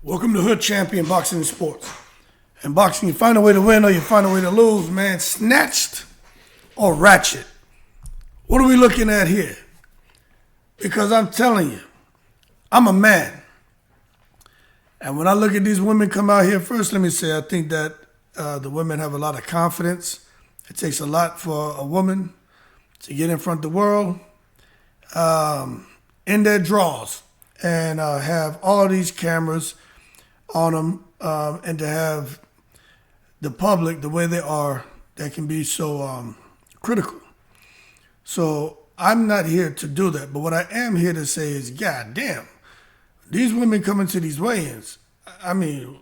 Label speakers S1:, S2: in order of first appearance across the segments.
S1: Welcome to Hood Champion Boxing and Sports. In boxing, you find a way to win or you find a way to lose, man. Snatched or Ratchet? What are we looking at here? Because I'm telling you, I'm a man. And when I look at these women come out here, first let me say I think that the women have a lot of confidence. It takes a lot for a woman to get in front of the world in their drawers and have all these cameras on them and to have the public the way they are that can be so critical. So I'm not here to do that. But what I am here to say is, God damn, these women coming to these weigh-ins. I mean,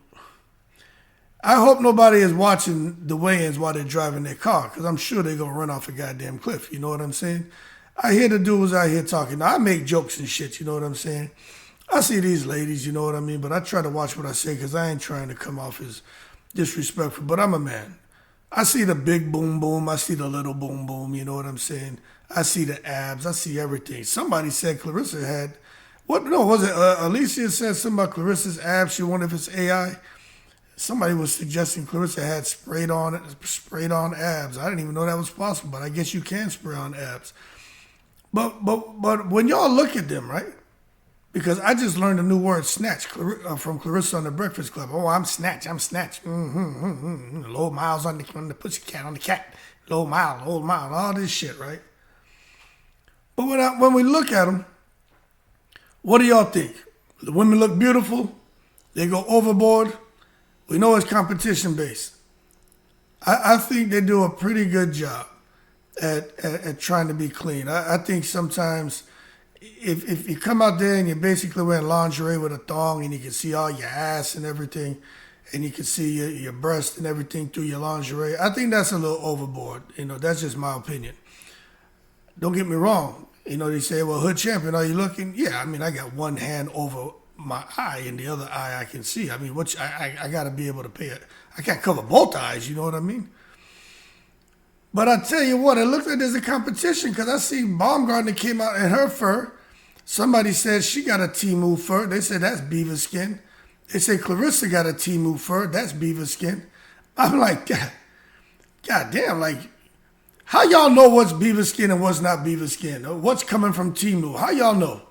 S1: I hope nobody is watching the weigh-ins while they're driving their car, because I'm sure they're going to run off a goddamn cliff. You know what I'm saying? I hear the dudes out here talking. Now, I make jokes and shit, you know what I'm saying? I see these ladies, you know what I mean? But I try to watch what I say because I ain't trying to come off as disrespectful. But I'm a man. I see the big boom boom. I see the little boom boom, you know what I'm saying? I see the abs. I see everything. Somebody said Clarissa had, what? No, was it Alicia said something about Clarissa's abs? She wondered if it's AI. Somebody was suggesting Clarissa had sprayed on abs. I didn't even know that was possible, but I guess you can spray on abs. But when y'all look at them, right? Because I just learned a new word, snatch, from Clarissa on the Breakfast Club. Oh, I'm snatch. Low miles on the pussycat, on the cat. Low mile, all this shit, right? But when we look at them, what do y'all think? The women look beautiful. They go overboard. We know it's competition based. I think they do a pretty good job at trying to be clean. I think sometimes if you come out there and you're basically wearing lingerie with a thong and you can see all your ass and everything, and you can see your breast and everything through your lingerie, I think that's a little overboard. You know, that's just my opinion. Don't get me wrong. You know, they say, well, Hood Champion, are you looking? Yeah, I mean, I got one hand over my eye and the other eye I can see. I mean, I got to be able to pay it. I can't cover both eyes, you know what I mean? But I tell you what, it looks like there's a competition because I see Baumgartner came out in her fur. Somebody said she got a Temu fur. They said that's beaver skin. They say Clarissa got a Temu fur. That's beaver skin. I'm like, God damn, like, how y'all know what's beaver skin and what's not beaver skin? Or what's coming from Temu? How y'all know?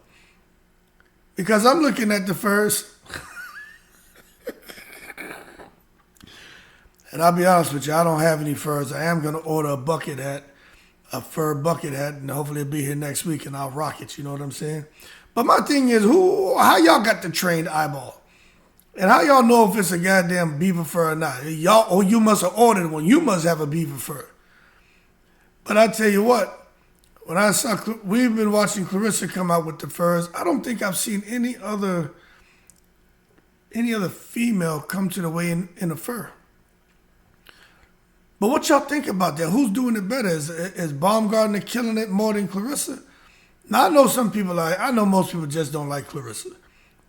S1: Because I'm looking at the furs. And I'll be honest with you, I don't have any furs. I am going to order a fur bucket hat, and hopefully it'll be here next week, and I'll rock it, you know what I'm saying? But my thing is, how y'all got the trained eyeball? And how y'all know if it's a goddamn beaver fur or not? You must have ordered one. You must have a beaver fur. But I tell you what, we've been watching Clarissa come out with the furs. I don't think I've seen any other female come to the weigh in a fur. But what y'all think about that? Who's doing it better? Is Baumgartner killing it more than Clarissa? Now, I know some people I know most people just don't like Clarissa.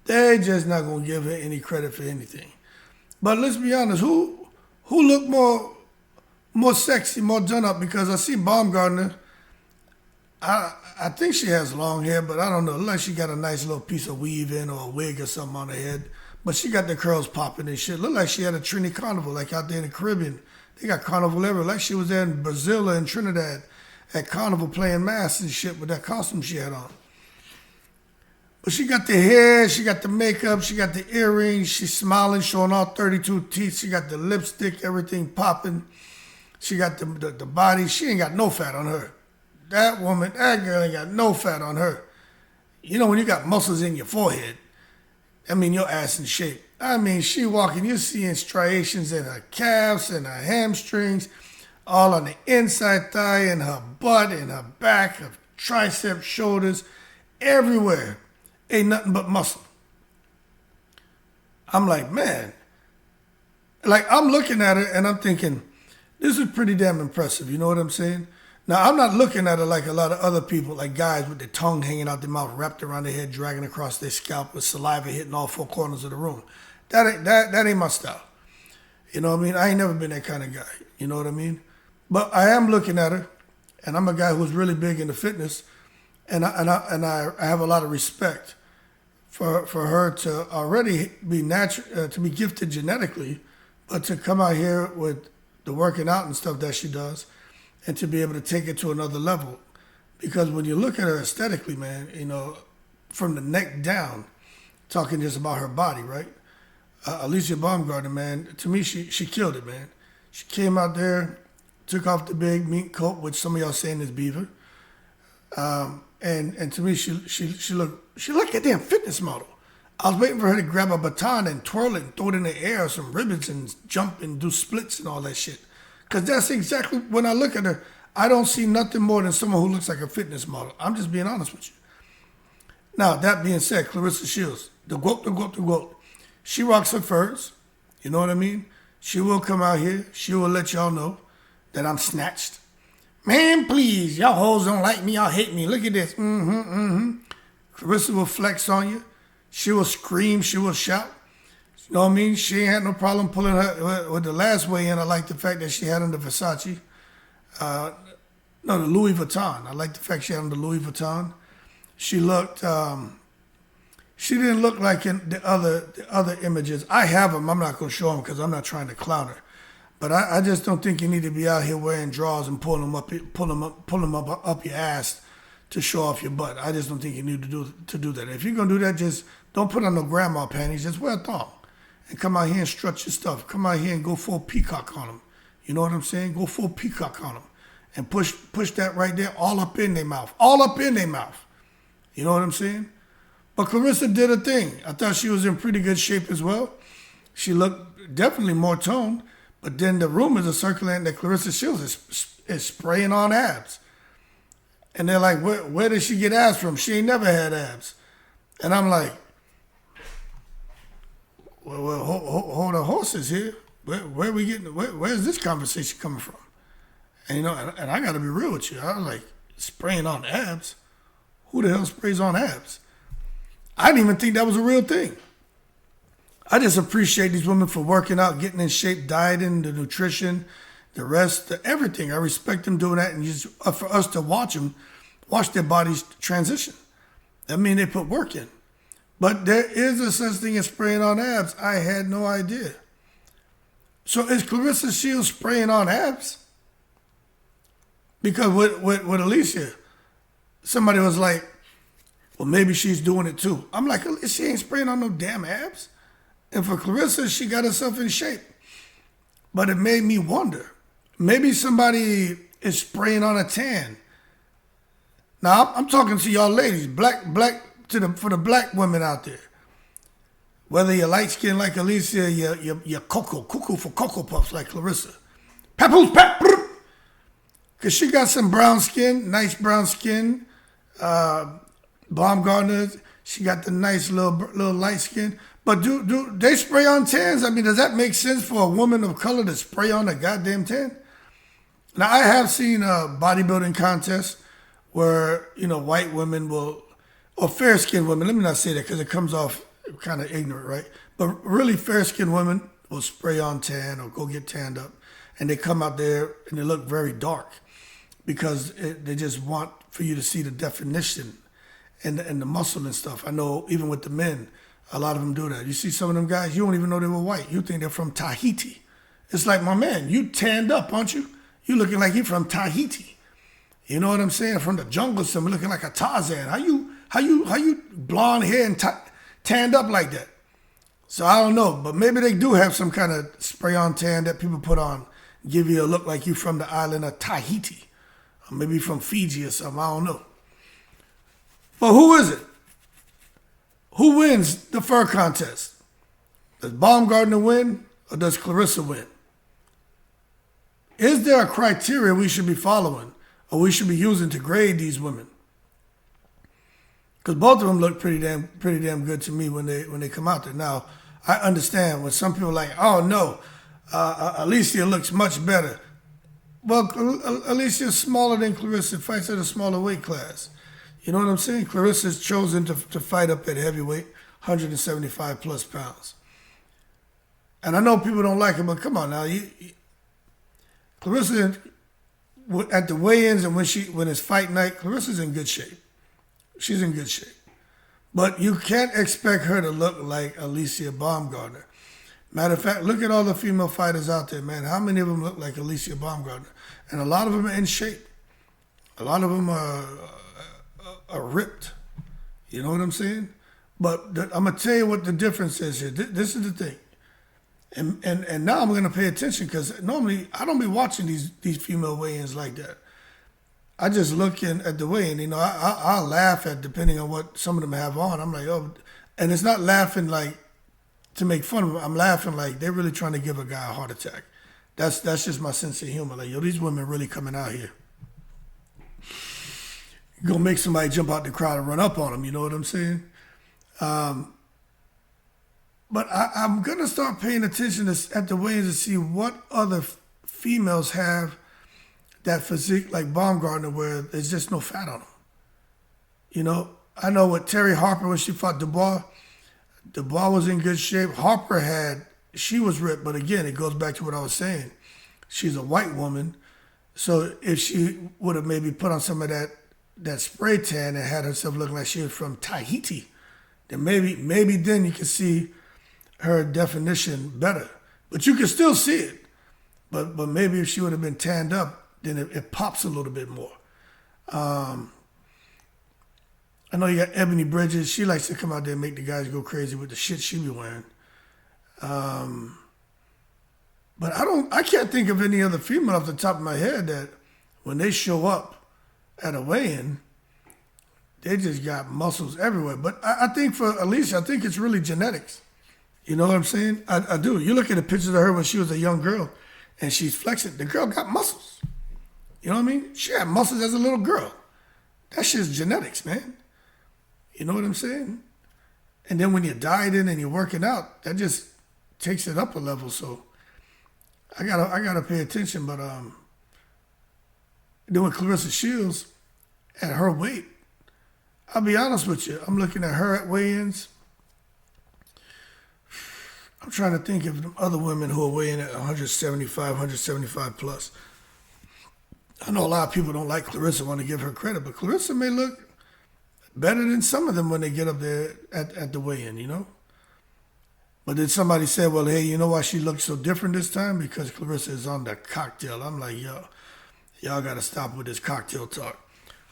S1: They just not going to give her any credit for anything. But let's be honest, who look more sexy, more done up? Because I see Baumgartner, I think she has long hair, but I don't know. It looks like she got a nice little piece of weave in or a wig or something on her head. But she got the curls popping and shit. Look like she had a Trinity Carnival, like out there in the Caribbean. They got carnival everywhere. Like she was there in Brazil and Trinidad at carnival playing masks and shit with that costume she had on. But she got the hair, she got the makeup, she got the earrings, she's smiling, showing all 32 teeth. She got the lipstick, everything popping. She got the body. She ain't got no fat on her. That girl ain't got no fat on her. You know, when you got muscles in your forehead, I mean, your ass in shape. I mean, she walking, you're seeing striations in her calves and her hamstrings, all on the inside thigh and her butt and her back, her triceps, shoulders, everywhere. Ain't nothing but muscle. I'm like, man. Like, I'm looking at her and I'm thinking, this is pretty damn impressive. You know what I'm saying? Now, I'm not looking at her like a lot of other people, like guys with their tongue hanging out their mouth, wrapped around their head, dragging across their scalp with saliva hitting all four corners of the room. That ain't my style. You know what I mean? I ain't never been that kind of guy. You know what I mean? But I am looking at her, and I'm a guy who's really big into fitness, and I have a lot of respect for her to already be natural, to be gifted genetically, but to come out here with the working out and stuff that she does, and to be able to take it to another level. Because when you look at her aesthetically, man, from the neck down, talking just about her body, right? Alicia Baumgartner, man, to me, she killed it, man. She came out there, took off the big mink coat, which some of y'all saying is beaver. And to me, she looked like a damn fitness model. I was waiting for her to grab a baton and twirl it and throw it in the air, some ribbons and jump and do splits and all that shit. Because that's exactly, when I look at her, I don't see nothing more than someone who looks like a fitness model. I'm just being honest with you. Now, that being said, Clarissa Shields, the Gwoat. She rocks her furs. You know what I mean? She will come out here. She will let y'all know that I'm snatched. Man, please, y'all hoes don't like me. Y'all hate me. Look at this. Clarissa will flex on you. She will scream. She will shout. You know what I mean? She ain't had no problem pulling her with the last way in. I like the fact that she had on the Versace. The Louis Vuitton. I like the fact she had on the Louis Vuitton. She looked, she didn't look like in the other images. I have them. I'm not going to show them because I'm not trying to clown her. But I just don't think you need to be out here wearing drawers and pulling them up your ass to show off your butt. I just don't think you need to do that. If you're going to do that, just don't put on no grandma panties. Just wear a thong and come out here and strut your stuff. Come out here and go full peacock on them. You know what I'm saying? Go full peacock on them. And push that right there all up in their mouth. All up in their mouth. You know what I'm saying? But Clarissa did a thing. I thought she was in pretty good shape as well. She looked definitely more toned. But then the rumors are circulating that Clarissa Shields is spraying on abs. And they're like, where did she get abs from? She ain't never had abs. And I'm like, well hold the horses here. Where are we getting? Where's this conversation coming from? And and I got to be real with you. I was like, spraying on abs? Who the hell sprays on abs? I didn't even think that was a real thing. I just appreciate these women for working out, getting in shape, dieting, the nutrition, the rest, everything. I respect them doing that, and just for us to watch their bodies transition. That means they put work in. But there is a such thing as spraying on abs. I had no idea. So is Clarissa Shields spraying on abs? Because with Alicia, somebody was like, well, maybe she's doing it too. I'm like, she ain't spraying on no damn abs. And for Clarissa, she got herself in shape. But it made me wonder. Maybe somebody is spraying on a tan. Now, I'm talking to y'all ladies, for the black women out there. Whether you're light skinned like Alicia, you're cuckoo for Cocoa Puffs like Clarissa. Papoose, pap, because she got some brown skin, nice brown skin. Baumgartner, she got the nice little light skin. But do they spray on tans? I mean, does that make sense for a woman of color to spray on a goddamn tan? Now, I have seen bodybuilding contests where, white women or fair-skinned women, let me not say that because it comes off kind of ignorant, right? But really fair-skinned women will spray on tan or go get tanned up. And they come out there and they look very dark because they just want for you to see the definition and the muscle and stuff. I know even with the men, a lot of them do that. You see some of them guys, you don't even know they were white. You think they're from Tahiti. It's like, my man, you tanned up, aren't you? You looking like you from Tahiti. You know what I'm saying? From the jungle somewhere, looking like a Tarzan. How you blonde hair and tanned up like that? So I don't know, but maybe they do have some kind of spray on tan that people put on, give you a look like you from the island of Tahiti, or maybe from Fiji or something. I don't know. But who is it? Who wins the fur contest? Does Baumgartner win or does Clarissa win? Is there a criteria we should be following or we should be using to grade these women? Because both of them look pretty damn good to me when they come out there. Now, I understand when some people are like, oh no, Alicia looks much better. Well, Alicia's smaller than Clarissa, fights at a smaller weight class. You know what I'm saying? Clarissa's chosen to fight up at heavyweight, 175 plus pounds. And I know people don't like her, but come on now. Clarissa, at the weigh-ins and when it's fight night, Clarissa's in good shape. She's in good shape. But you can't expect her to look like Alicia Baumgartner. Matter of fact, look at all the female fighters out there, man. How many of them look like Alicia Baumgartner? And a lot of them are in shape. A lot of them are ripped. You know what I'm saying? But I'm going to tell you what the difference is here. This is the thing. And now I'm going to pay attention because normally I don't be watching these female weigh-ins like that. I just look at the weigh-in. You know, I'll laugh at depending on what some of them have on. I'm like, oh, and it's not laughing like to make fun of them. I'm laughing like they're really trying to give a guy a heart attack. That's just my sense of humor. Like, yo, these women really coming out here. You're gonna make somebody jump out the crowd and run up on them. You know what I'm saying? But I'm gonna start paying attention at the weigh-ins to see what other females have that physique like Baumgartner, where there's just no fat on them. You know, I know with Terry Harper when she fought Dubois was in good shape. She was ripped, but again, it goes back to what I was saying. She's a white woman, so if she would have maybe put on some of that spray tan and had herself looking like she was from Tahiti, then maybe then you can see her definition better. But you can still see it. But maybe if she would have been tanned up, then it pops a little bit more. I know you got Ebony Bridges. She likes to come out there and make the guys go crazy with the shit she be wearing. But I can't think of any other female off the top of my head that when they show up at a weigh-in, they just got muscles everywhere. But I think for Alicia, I think it's really genetics. You know what I'm saying? I do. You look at the pictures of her when she was a young girl and she's flexing. The girl got muscles. You know what I mean? She had muscles as a little girl. That shit's genetics, man. You know what I'm saying? And then when you're dieting and you're working out, that just takes it up a level. So I gotta pay attention. But then with Clarissa Shields, at her weight, I'll be honest with you. I'm looking at her at weigh-ins. I'm trying to think of the other women who are weighing at 175 plus. I know a lot of people don't like Clarissa, want to give her credit, but Clarissa may look better than some of them when they get up there at the weigh-in, you know? But then somebody said, well, hey, you know why she looks so different this time? Because Clarissa is on the cocktail. I'm like, y'all got to stop with this cocktail talk.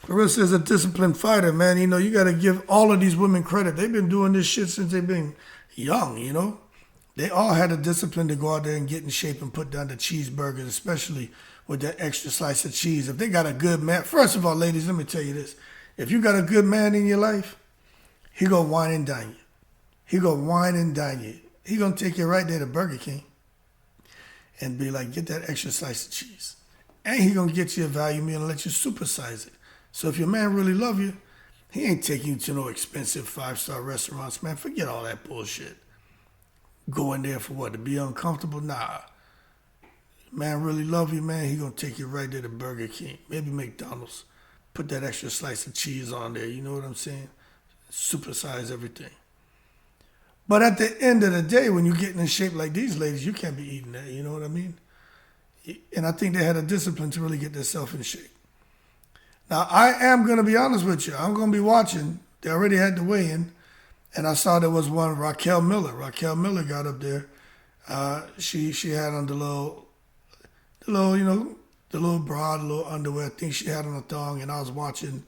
S1: Clarissa is a disciplined fighter, man. You know, you got to give all of these women credit. They've been doing this shit since they've been young, you know? They all had a discipline to go out there and get in shape and put down the cheeseburgers, especially with that extra slice of cheese. If they got a good man, first of all, ladies, let me tell you this. If you got a good man in your life, he gonna wine and dine you. He gonna wine and dine you. He gonna take you right there to Burger King and be like, get that extra slice of cheese. And he gonna get you a value meal and let you supersize it. So if your man really love you, he ain't taking you to no expensive 5-star restaurants, man. Forget all that bullshit. Go in there for what? To be uncomfortable? Nah. Man really love you, man. He gonna take you right there to Burger King, maybe McDonald's. Put that extra slice of cheese on there. You know what I'm saying? Supersize everything. But at the end of the day, when you're getting in shape like these ladies, you can't be eating that. You know what I mean? And I think they had a discipline to really get themselves in shape. Now, I am gonna be honest with you. I'm gonna be watching. They already had the weigh-in, and I saw there was one Raquel Miller. Raquel Miller got up there. She had on the little, you know, the little bra, the little underwear. I think she had on a thong, and I was watching.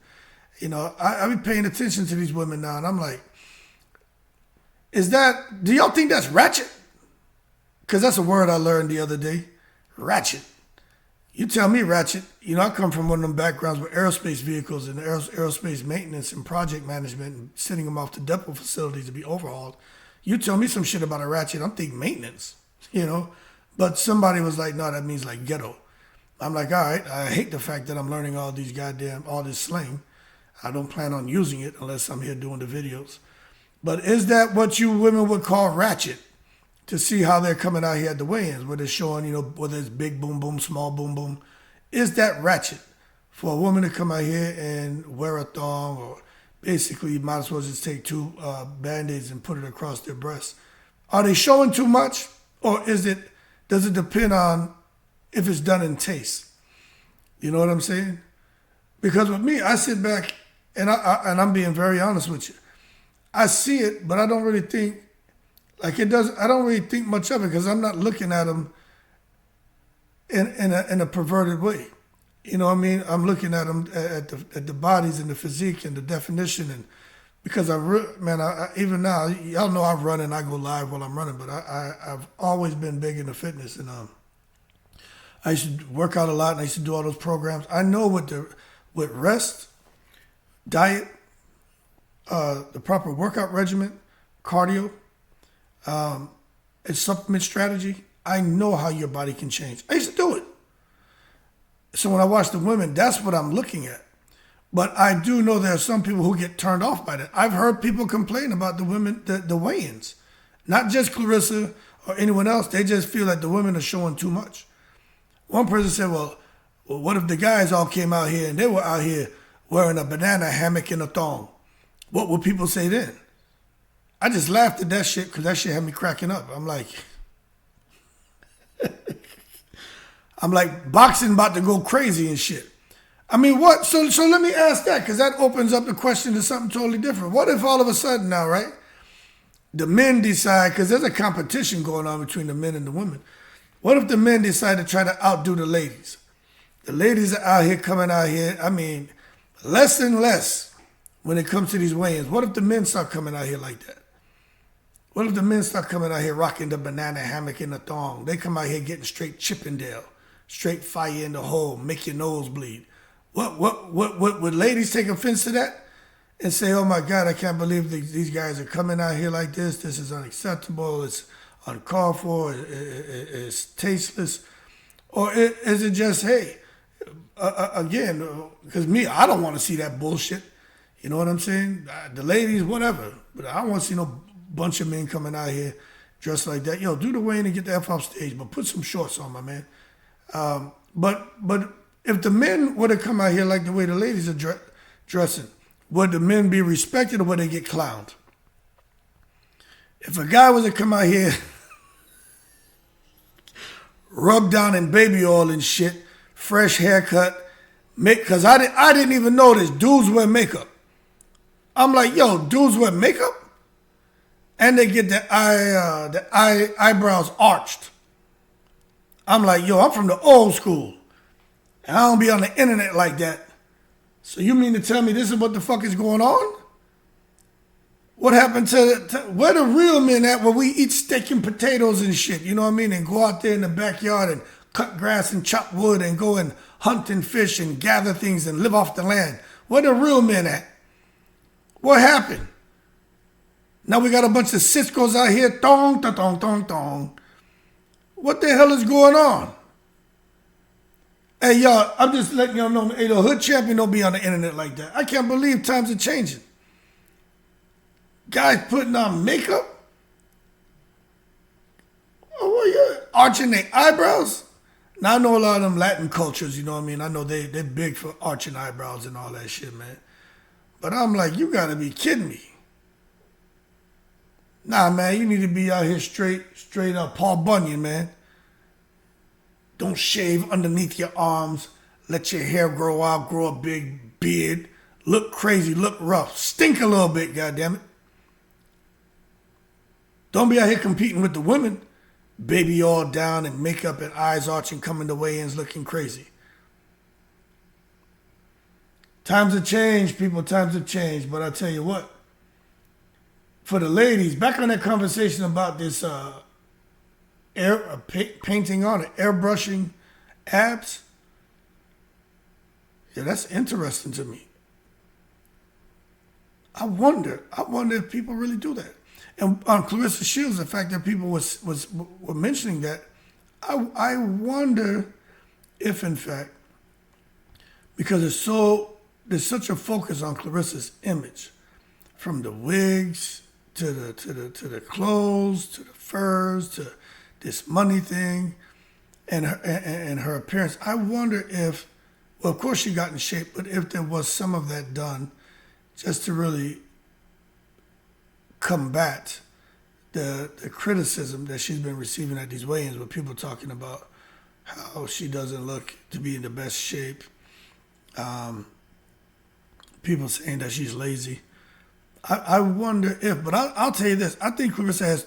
S1: You know, I be paying attention to these women now, and I'm like, do y'all think that's ratchet? Because that's a word I learned the other day. Ratchet. You tell me, Ratchet. You know, I come from one of them backgrounds with aerospace vehicles and aerospace maintenance and project management and sending them off to depot facilities to be overhauled. You tell me some shit about a Ratchet, I'm thinking maintenance, you know? But somebody was like, no, that means like ghetto. I'm like, all right, I hate the fact that I'm learning all this slang. I don't plan on using it unless I'm here doing the videos. But is that what you women would call ratchet? To see how they're coming out here at the weigh-ins, where they're showing, you know, whether it's big boom boom, small boom boom. Is that ratchet for a woman to come out here and wear a thong, or basically you might as well just take two Band-Aids and put it across their breasts? Are they showing too much, or does it depend on if it's done in taste? You know what I'm saying? Because with me, I sit back and I'm being very honest with you. I see it, but I don't really think like it does. I don't really think much of it because I'm not looking at them in a perverted way. You know what I mean? I'm looking at them at the bodies and the physique and the definition and because even now y'all know I run and I go live while I'm running, but I've always been big into fitness and I used to work out a lot and I used to do all those programs. I know with rest, diet, the proper workout regimen, cardio, and supplement strategy, I know how your body can change. I used to do it. So when I watch the women, that's what I'm looking at. But I do know there are some people who get turned off by that. I've heard people complain about the women, the weigh-ins. Not just Clarissa or anyone else. They just feel like the women are showing too much. One person said, well, what if the guys all came out here and they were out here wearing a banana hammock and a thong? What would people say then? I just laughed at that shit because that shit had me cracking up. I'm like, boxing about to go crazy and shit. I mean, what? So let me ask that because that opens up the question to something totally different. What if all of a sudden now, right, the men decide, because there's a competition going on between the men and the women. What if the men decide to try to outdo the ladies? The ladies are out here coming out here, I mean, less and less when it comes to these weigh-ins. What if the men start coming out here like that? What if the men start coming out here rocking the banana hammock and the thong? They come out here getting straight Chippendale, straight fire in the hole, make your nose bleed. What would ladies take offense to that and say, oh my God, I can't believe these guys are coming out here like this. This is unacceptable. It's uncalled for. It's tasteless. Or is it just, hey, again, because me, I don't want to see that bullshit. You know what I'm saying? The ladies, whatever. But I don't want to see no bunch of men coming out here dressed like that. Yo, do the weigh-in and get the F off stage, but put some shorts on, my man. But if the men were to come out here like the way the ladies are dressing, would the men be respected or would they get clowned? If a guy was to come out here, rubbed down in baby oil and shit, fresh haircut, because I didn't even notice dudes wear makeup. I'm like, yo, dudes wear makeup? And they get the eyebrows arched. I'm like, yo, I'm from the old school. And I don't be on the internet like that. So you mean to tell me this is what the fuck is going on? What happened to where the real men at where we eat steak and potatoes and shit, you know what I mean? And go out there in the backyard and cut grass and chop wood and go and hunt and fish and gather things and live off the land. Where the real men at? What happened? Now we got a bunch of Cisco's out here, tong, tong, tong, tong. What the hell is going on? Hey, y'all, I'm just letting y'all know, hey, the hood champion don't be on the internet like that. I can't believe times are changing. Guys putting on makeup? Oh, yeah, arching their eyebrows? Now, I know a lot of them Latin cultures, you know what I mean? I know they're big for arching eyebrows and all that shit, man. But I'm like, you gotta be kidding me. Nah, man, you need to be out here straight up Paul Bunyan, man. Don't shave underneath your arms. Let your hair grow out, grow a big beard. Look crazy, look rough. Stink a little bit, goddammit. Don't be out here competing with the women. Baby all down and makeup and eyes arching, coming to weigh-ins looking crazy. Times have changed, people, times have changed. But I tell you what, for the ladies, back on that conversation about this painting on it, airbrushing abs. Yeah, that's interesting to me. I wonder if people really do that. And on Clarissa Shields, the fact that people were mentioning that, I wonder if in fact, because there's such a focus on Clarissa's image, from the wigs to the clothes to the furs to this money thing, and her appearance. I wonder if, well, of course she got in shape, but if there was some of that done just to really combat the criticism that she's been receiving at these weigh-ins, with people talking about how she doesn't look to be in the best shape. People saying that she's lazy. I wonder if, but I'll tell you this. I think Clarissa has.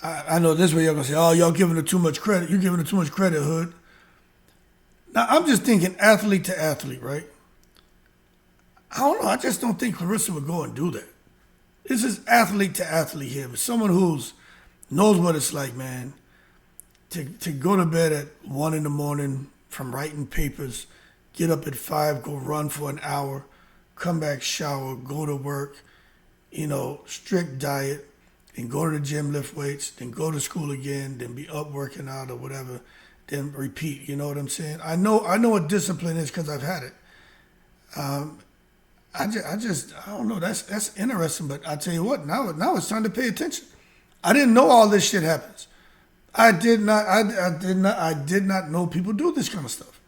S1: I know this way y'all gonna say, "Oh, y'all giving her too much credit. You're giving her too much credit, Hood." Now I'm just thinking athlete to athlete, right? I don't know. I just don't think Clarissa would go and do that. This is athlete to athlete here, but someone who's knows what it's like, man. To go to bed at 1 in the morning from writing papers, get up at 5, go run for an hour, come back, shower, go to work, strict diet, and go to the gym, lift weights, then go to school again, then be up working out or whatever, then repeat. You know what I'm saying? I know what discipline is because I've had it. I don't know. That's interesting, but I tell you what, now it's time to pay attention. I didn't know all this shit happens. I did not know people do this kind of stuff.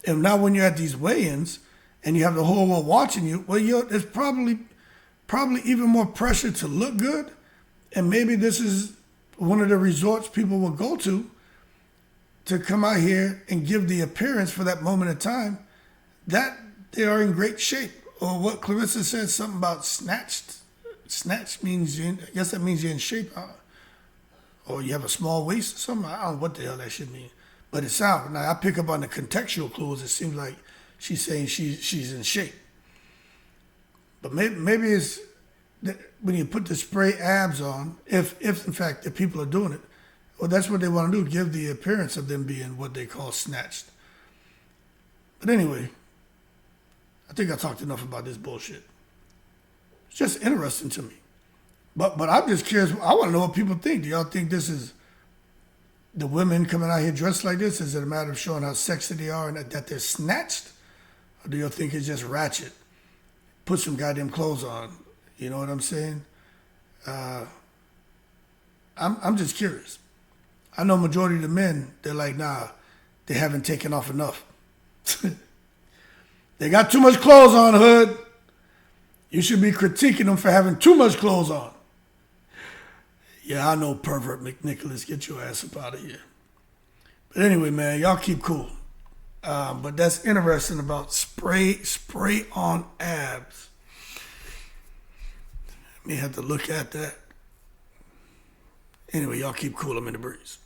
S1: And now when you're at these weigh-ins and you have the whole world watching you, well, there's probably even more pressure to look good. And maybe this is one of the resorts people will go to come out here and give the appearance for that moment in time that they are in great shape. Or what Clarissa said, something about snatched. Snatched means, I guess that means you're in shape. Or you have a small waist or something. I don't know what the hell that should mean. But it sounds, now I pick up on the contextual clues. It seems like she's saying she's in shape. But maybe it's when you put the spray abs on, if in fact the people are doing it, well, that's what they want to do, give the appearance of them being what they call snatched. But anyway, I think I talked enough about this bullshit. It's just interesting to me. But I'm just curious. I want to know what people think. Do y'all think this is the women coming out here dressed like this? Is it a matter of showing how sexy they are and that they're snatched? Or do y'all think it's just ratchet? Put some goddamn clothes on. You know what I'm saying? I'm just curious. I know majority of the men, they're like, nah, they haven't taken off enough. They got too much clothes on, Hood. You should be critiquing them for having too much clothes on. Yeah, I know, pervert McNicholas. Get your ass up out of here. But anyway, man, y'all keep cool. But that's interesting about spray on abs. May have to look at that. Anyway, y'all keep cool. I'm in the breeze.